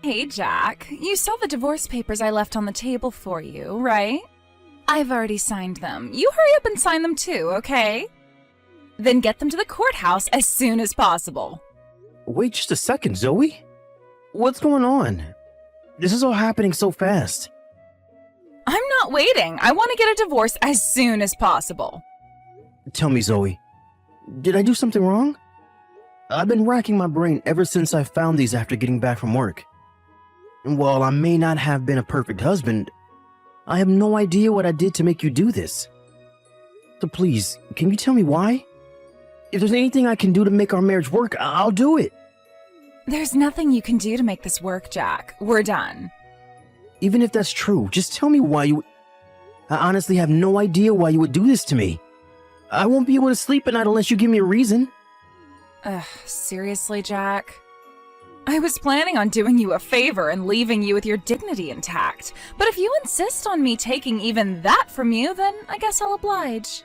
Hey, Jack. You saw the divorce papers I left on the table for you, right? I've already signed them. You hurry up and sign them too, okay? Then get them to the courthouse as soon as possible. Wait just a second, Zoe. What's going on? This is all happening so fast. I'm not waiting. I want to get a divorce as soon as possible. Tell me, Zoe, did I do something wrong? I've been racking my brain ever since I found these after getting back from work. And while I may not have been a perfect husband, I have no idea what I did to make you do this. So please, can you tell me why? If there's anything I can do to make our marriage work, I'll do it. There's nothing you can do to make this work, Jack. We're done. Even if that's true, just tell me why you... I honestly have no idea why you would do this to me. I won't be able to sleep at night unless you give me a reason. Seriously, Jack? I was planning on doing you a favor and leaving you with your dignity intact, but if you insist on me taking even that from you, then I guess I'll oblige.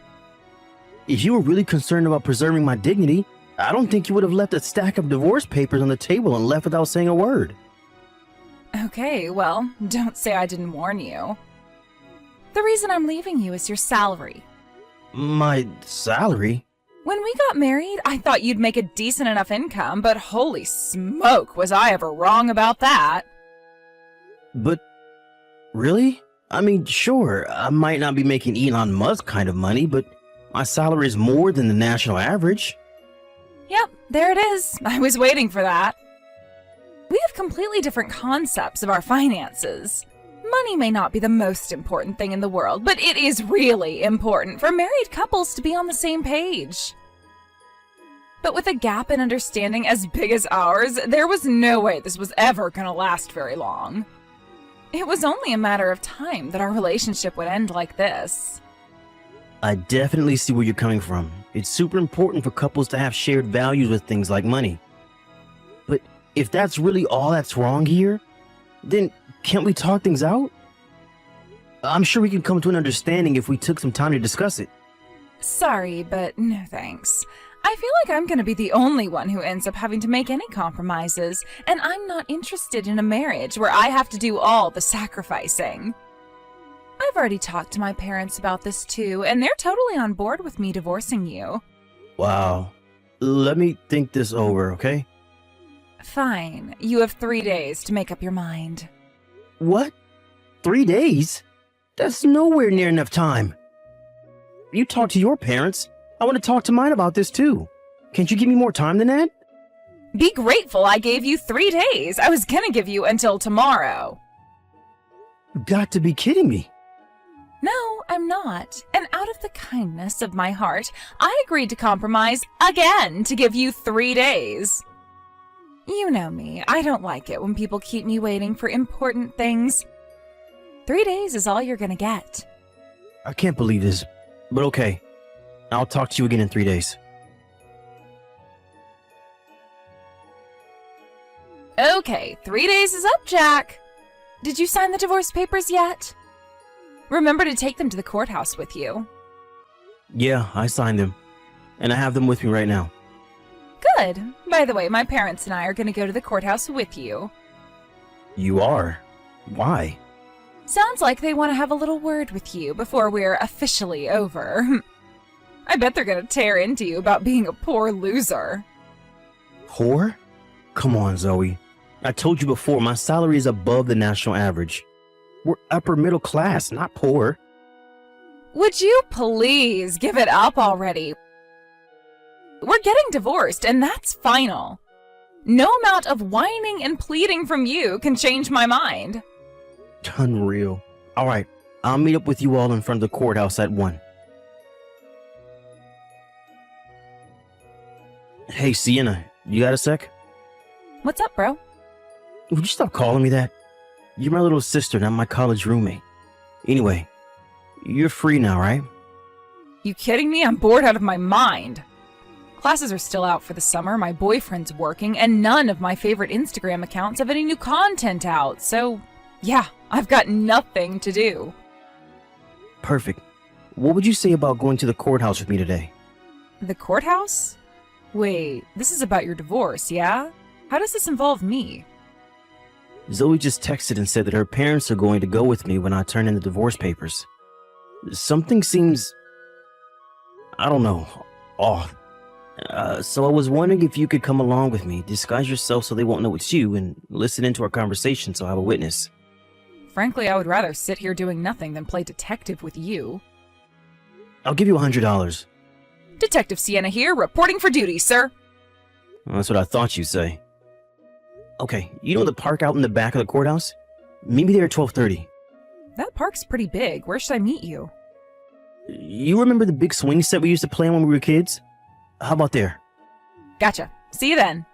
If you were really concerned about preserving my dignity, I don't think you would have left a stack of divorce papers on the table and left without saying a word. Okay, well, don't say I didn't warn you. The reason I'm leaving you is your salary. My salary? When we got married, I thought you'd make a decent enough income, but holy smoke, was I ever wrong about that. But, really? I mean, sure, I might not be making Elon Musk kind of money, but my salary is more than the national average. Yep, there it is. I was waiting for that. We have completely different concepts of our finances. Money may not be the most important thing in the world, but it is really important for married couples to be on the same page. But with a gap in understanding as big as ours, there was no way this was ever going to last very long. It was only a matter of time that our relationship would end like this. I definitely see where you're coming from. It's super important for couples to have shared values with things like money. But if that's really all that's wrong here, then can't we talk things out? I'm sure we can come to an understanding if we took some time to discuss it. Sorry, but no thanks. I feel like I'm going to be the only one who ends up having to make any compromises, and I'm not interested in a marriage where I have to do all the sacrificing. I've already talked to my parents about this too, and they're totally on board with me divorcing you. Wow. Let me think this over, okay? Fine. You have 3 days to make up your mind. What? 3 days? That's nowhere near enough time. You talk to your parents. I want to talk to mine about this too. Can't you give me more time than that? Be grateful I gave you 3 days. I was gonna give you until tomorrow. You got to be kidding me. No, I'm not. And out of the kindness of my heart, I agreed to compromise again to give you 3 days. You know me. I don't like it when people keep me waiting for important things. 3 days is all you're gonna get. I can't believe this, but okay. I'll talk to you again in 3 days. Okay, 3 days is up, Jack. Did you sign the divorce papers yet? Remember to take them to the courthouse with you. Yeah, I signed them. And I have them with me right now. Good. By the way, my parents and I are going to go to the courthouse with you. You are? Why? Sounds like they want to have a little word with you before we're officially over. I bet they're going to tear into you about being a poor loser. Poor? Come on, Zoe. I told you before, my salary is above the national average. We're upper middle class, not poor. Would you please give it up already? We're getting divorced, and that's final. No amount of whining and pleading from you can change my mind. Unreal. All right, I'll meet up with you all in front of the courthouse at 1. Hey, Sienna, you got a sec? What's up, bro? Would you stop calling me that? You're my little sister, not my college roommate. Anyway, you're free now, right? You kidding me? I'm bored out of my mind. Classes are still out for the summer, my boyfriend's working, and none of my favorite Instagram accounts have any new content out, so yeah, I've got nothing to do. Perfect. What would you say about going to the courthouse with me today? The courthouse? Wait, this is about your divorce, yeah? How does this involve me? Zoe just texted and said that her parents are going to go with me when I turn in the divorce papers. Something seems, I don't know, off. So I was wondering if you could come along with me, disguise yourself so they won't know it's you, and listen into our conversation so I have a witness. Frankly, I would rather sit here doing nothing than play detective with you. I'll give you $100. Detective Sienna here, reporting for duty, sir. Well, that's what I thought you'd say. Okay, you know the park out in the back of the courthouse? Meet me there at 12:30. That park's pretty big. Where should I meet you? You remember the big swing set we used to play on when we were kids? How about there? Gotcha. See you then.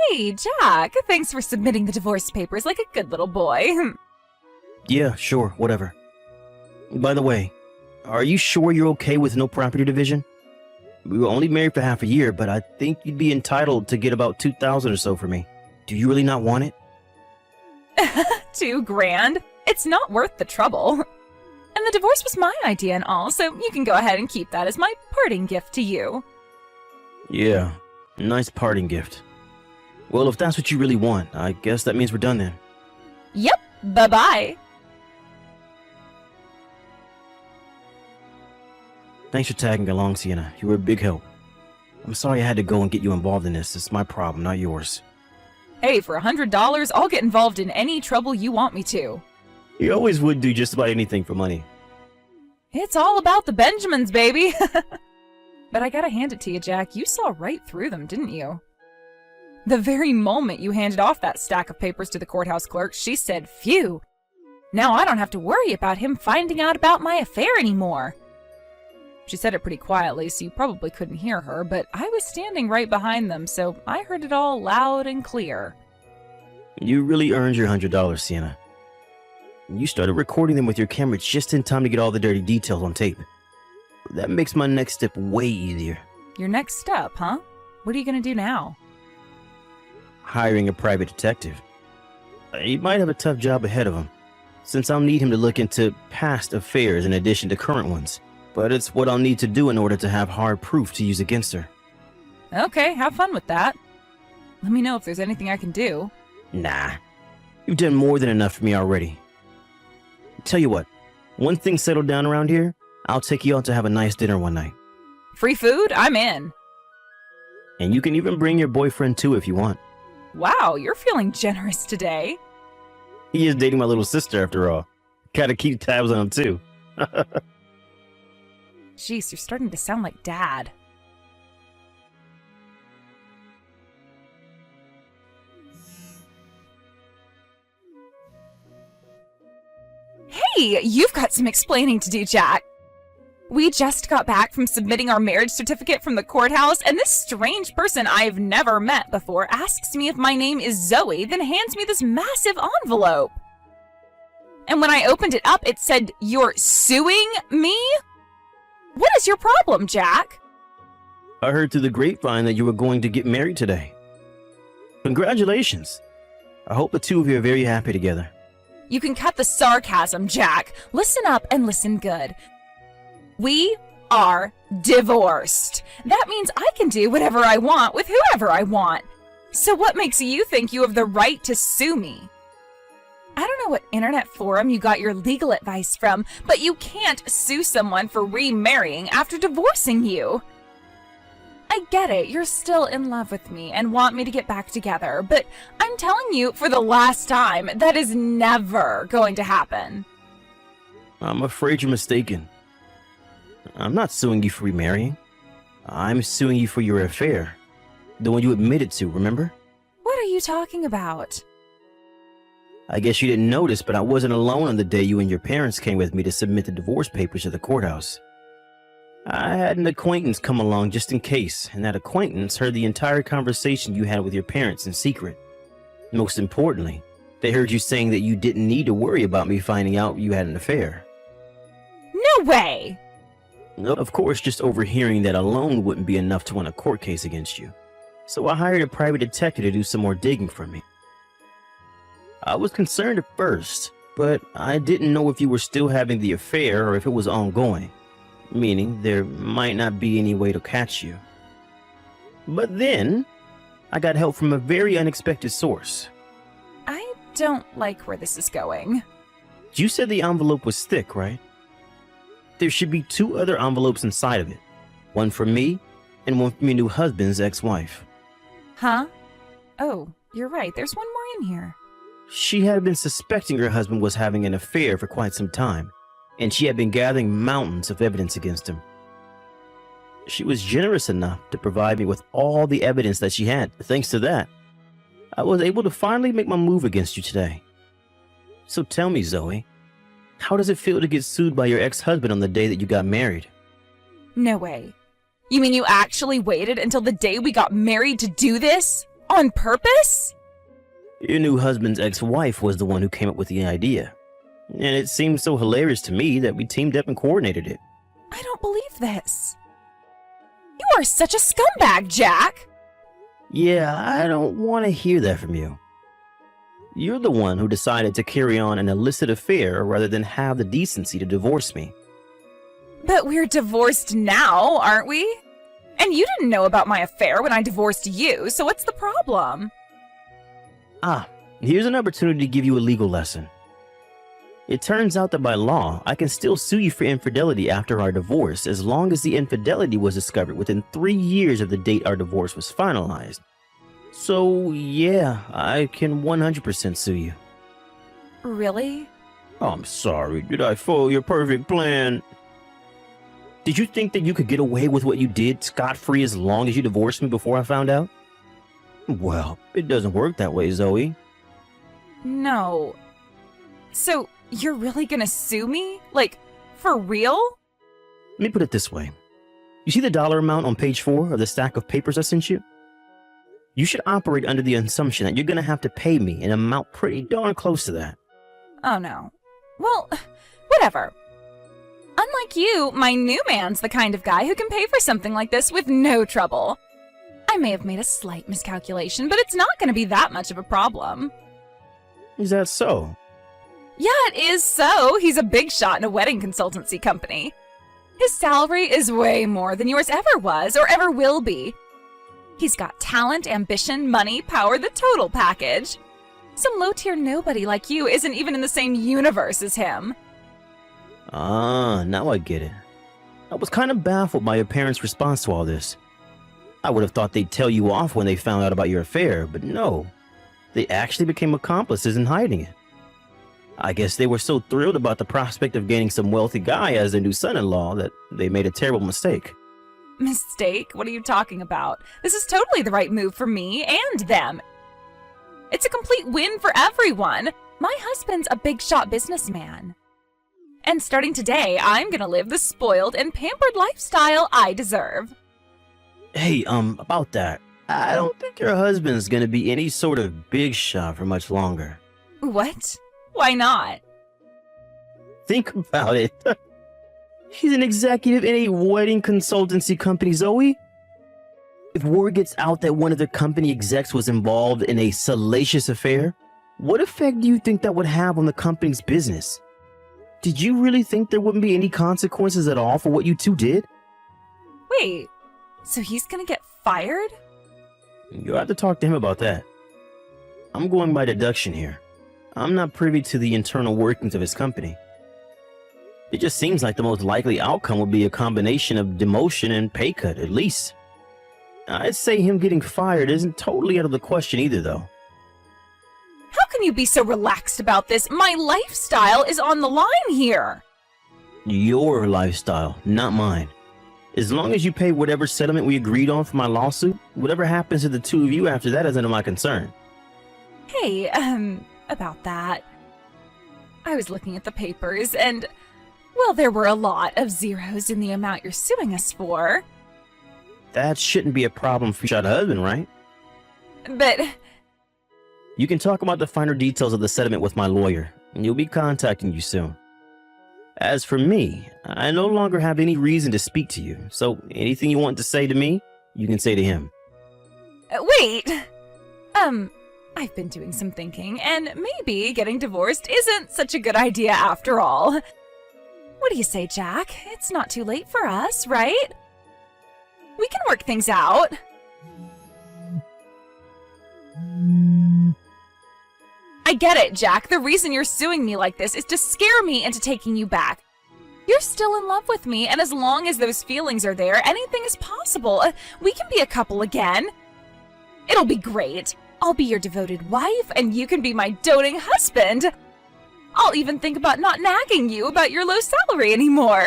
Hey, Jack. Thanks for submitting the divorce papers like a good little boy. Yeah, sure, whatever. By the way, are you sure you're okay with no property division? We were only married for half a year, but I think you'd be entitled to get about $2,000 or so for me. Do you really not want it? $2,000? It's not worth the trouble. And the divorce was my idea and all, so you can go ahead and keep that as my parting gift to you. Yeah, nice parting gift. Well, if that's what you really want, I guess that means we're done then. Yep, bye-bye. Thanks for tagging along, Sienna. You were a big help. I'm sorry I had to go and get you involved in this. It's my problem, not yours. Hey, for $100, I'll get involved in any trouble you want me to. You always would do just about anything for money. It's all about the Benjamins, baby. But I gotta hand it to you, Jack. You saw right through them, didn't you? The very moment you handed off that stack of papers to the courthouse clerk, she said, "Phew. Now I don't have to worry about him finding out about my affair anymore." She said it pretty quietly, so you probably couldn't hear her, but I was standing right behind them, so I heard it all loud and clear. You really earned your $100, Sienna. You started recording them with your camera just in time to get all the dirty details on tape. That makes my next step way easier. Your next step, huh? What are you gonna do now? Hiring a private detective. He might have a tough job ahead of him, since I'll need him to look into past affairs in addition to current ones. But it's what I'll need to do in order to have hard proof to use against her. Okay, have fun with that. Let me know if there's anything I can do. Nah, you've done more than enough for me already. Tell you what, when things settle down around here, I'll take you out to have a nice dinner one night. Free food? I'm in. And you can even bring your boyfriend too if you want. Wow, you're feeling generous today. He is dating my little sister after all. Gotta keep tabs on him too. Jeez, you're starting to sound like Dad. Hey, you've got some explaining to do, Jack. We just got back from submitting our marriage certificate from the courthouse, and this strange person I've never met before asks me if my name is Zoe, then hands me this massive envelope. And when I opened it up, it said, "You're suing me?" What is your problem, Jack? I heard through the grapevine that you were going to get married today. Congratulations. I hope the two of you are very happy together. You can cut the sarcasm, Jack. Listen up and listen good. We are divorced. That means I can do whatever I want with whoever I want. So what makes you think you have the right to sue me? I don't know what internet forum you got your legal advice from, but you can't sue someone for remarrying after divorcing you. I get it, you're still in love with me and want me to get back together, but I'm telling you for the last time, that is never going to happen. I'm afraid you're mistaken. I'm not suing you for remarrying. I'm suing you for your affair. The one you admitted to, remember? What are you talking about? I guess you didn't notice, but I wasn't alone on the day you and your parents came with me to submit the divorce papers to the courthouse. I had an acquaintance come along just in case, and that acquaintance heard the entire conversation you had with your parents in secret. Most importantly, they heard you saying that you didn't need to worry about me finding out you had an affair. No way! Of course, just overhearing that alone wouldn't be enough to win a court case against you. So I hired a private detective to do some more digging for me. I was concerned at first, but I didn't know if you were still having the affair or if it was ongoing, meaning there might not be any way to catch you. But then, I got help from a very unexpected source. I don't like where this is going. You said the envelope was thick, right? There should be 2 other envelopes inside of it. One for me, and one from your new husband's ex-wife. Huh? Oh, you're right. There's one more in here. She had been suspecting her husband was having an affair for quite some time, and she had been gathering mountains of evidence against him. She was generous enough to provide me with all the evidence that she had. Thanks to that, I was able to finally make my move against you today. So tell me, Zoe, how does it feel to get sued by your ex-husband on the day that you got married? No way. You mean you actually waited until the day we got married to do this? On purpose? Your new husband's ex-wife was the one who came up with the idea. And it seemed so hilarious to me that we teamed up and coordinated it. I don't believe this. You are such a scumbag, Jack! Yeah, I don't want to hear that from you. You're the one who decided to carry on an illicit affair rather than have the decency to divorce me. But we're divorced now, aren't we? And you didn't know about my affair when I divorced you, so what's the problem? Here's an opportunity to give you a legal lesson. It turns out that by law, I can still sue you for infidelity after our divorce as long as the infidelity was discovered within 3 years of the date our divorce was finalized. So, yeah, I can 100% sue you. Really? I'm sorry, did I foil your perfect plan? Did you think that you could get away with what you did scot-free as long as you divorced me before I found out? Well, it doesn't work that way, Zoe. No. So, you're really gonna sue me? Like, for real? Let me put it this way. You see the dollar amount on page 4 of the stack of papers I sent you? You should operate under the assumption that you're gonna have to pay me an amount pretty darn close to that. Oh no. Well, whatever. Unlike you, my new man's the kind of guy who can pay for something like this with no trouble. I may have made a slight miscalculation, but it's not gonna be that much of a problem. Is that so? Yeah, it is so. He's a big shot in a wedding consultancy company. His salary is way more than yours ever was or ever will be. He's got talent, ambition, money, power, the total package. Some low-tier nobody like you isn't even in the same universe as him. Now I get it. I was kind of baffled by your parents' response to all this. I would have thought they'd tell you off when they found out about your affair, but no. They actually became accomplices in hiding it. I guess they were so thrilled about the prospect of gaining some wealthy guy as their new son-in-law that they made a terrible mistake. Mistake? What are you talking about? This is totally the right move for me and them. It's a complete win for everyone. My husband's a big shot businessman. And starting today, I'm gonna live the spoiled and pampered lifestyle I deserve. Hey, about that. I don't think your husband's gonna be any sort of big shot for much longer. What? Why not? Think about it. He's an executive in a wedding consultancy company, Zoe. If word gets out that one of the company execs was involved in a salacious affair, what effect do you think that would have on the company's business? Did you really think there wouldn't be any consequences at all for what you two did? Wait, so he's gonna get fired? You'll have to talk to him about that. I'm going by deduction here. I'm not privy to the internal workings of his company. It just seems like the most likely outcome would be a combination of demotion and pay cut, at least. I'd say him getting fired isn't totally out of the question either, though. How can you be so relaxed about this? My lifestyle is on the line here. Your lifestyle, not mine. As long as you pay whatever settlement we agreed on for my lawsuit, whatever happens to the two of you after that is none of my concern. Hey, about that. I was looking at the papers and, well, there were a lot of zeros in the amount you're suing us for. That shouldn't be a problem for your husband, right? But... You can talk about the finer details of the settlement with my lawyer, and he'll be contacting you soon. As for me, I no longer have any reason to speak to you, so anything you want to say to me, you can say to him. Wait! I've been doing some thinking, and maybe getting divorced isn't such a good idea after all. What do you say, Jack? It's not too late for us, right? We can work things out. I get it, Jack. The reason you're suing me like this is to scare me into taking you back. You're still in love with me, and as long as those feelings are there, anything is possible. We can be a couple again. It'll be great. I'll be your devoted wife, and you can be my doting husband. I'll even think about not nagging you about your low salary anymore.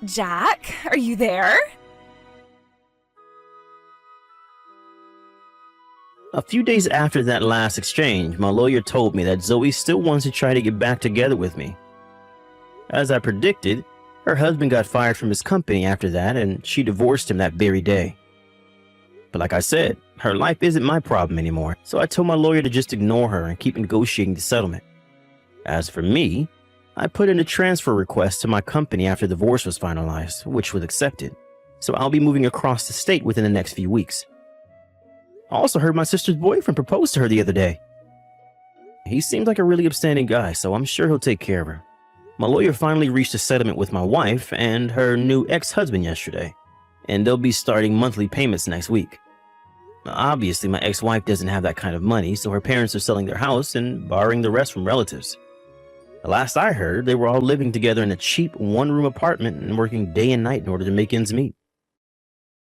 Jack, are you there? A few days after that last exchange, my lawyer told me that Zoe still wants to try to get back together with me. As I predicted, her husband got fired from his company after that, and she divorced him that very day. But like I said, her life isn't my problem anymore, so I told my lawyer to just ignore her and keep negotiating the settlement. As for me, I put in a transfer request to my company after the divorce was finalized, which was accepted, so I'll be moving across the state within the next few weeks. I also heard my sister's boyfriend propose to her the other day. He seems like a really upstanding guy, so I'm sure he'll take care of her. My lawyer finally reached a settlement with my wife and her new ex-husband yesterday, and they'll be starting monthly payments next week. Obviously, my ex-wife doesn't have that kind of money, so her parents are selling their house and borrowing the rest from relatives. The last I heard, they were all living together in a cheap one-room apartment and working day and night in order to make ends meet.